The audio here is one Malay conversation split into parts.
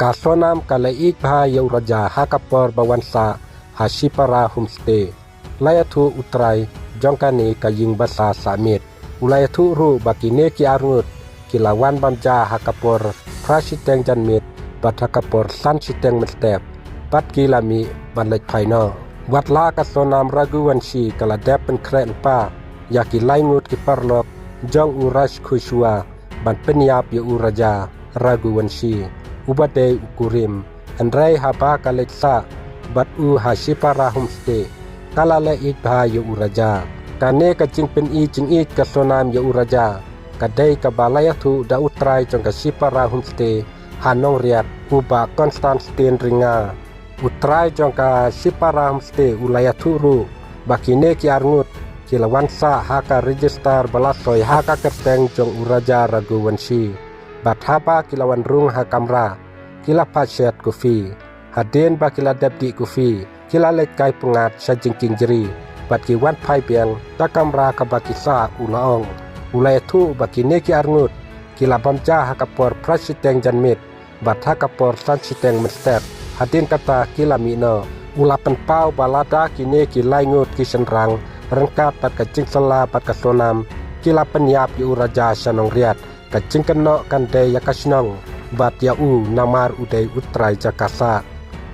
Kasonam kalaik bahaya uraja hakapor bawansa hasipara homestay. Layatu utrai jongkani kaying basa samit. Ulayatu ru bakine ki arngut kilawan bamja hakapor prasiteng janmit bat hakapor sansiteng mestep bat kilami balek paino. Watla kasonam raguwansi kaladep pen kren pa yaki laingut ki parlok jong urash kushua ban penyap ya uraja raguwansi. Ubade ukurim andrai haba kaleksa bat u hasipara homestay kalale ik bahaya uraja kane kacing pen I jing ik kasonam ya uraja kadai kabalayatu da utrai jong kasipara homestay hanong riat uba Konstantin ringa utrai jong kasipara homestay ulayatu ru bakine ki arngut kilawansa haka register balasoy haka keteng jong uraja raguwansi bat haba kilawan rung hakamra kila pasyat kufi haden ba kila debdi kufi kila lekai pengat sajengking jeri bat ki wan pai biang takamra kabakisa ulaong ulai tu bakine ki arngut kila bamja hakapor prasiteng janmit bat hakapor sansiteng mestep haden kata kila mino ulapan pau balada kine ki laingut ki senrang rengkat bat kacing sela bat kasonam kila penyap yu raja sanong riat kacing keno kande yakasnong bat ya namar udai utrai jakasa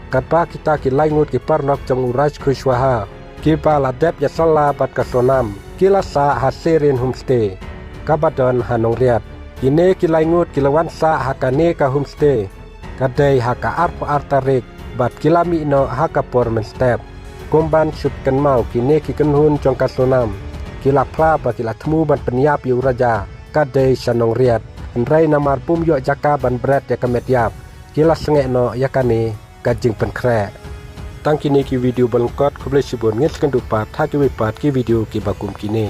katpa kita ki laingut ki parnok jong uraj kushwaha ki baladep ya sala bat kasonam kila sa hasirin homestay kabadon hanong riat kine ki laingut kilawan sa hakane ka homestay kadai haka arpo artarik bat kilami no haka por menstep kumban subkan mau kine ki kenhun jong kasonam kila pla ba kila temu ban penyap yu raja kadai sanong riat andrai namar pum yo jaka ban bret ya kamet yap kila sengek no yakane kajing penkre tang kini ki video balengkot kuble sibun ngit kendupat ha ki wipat ki video ki bakum kini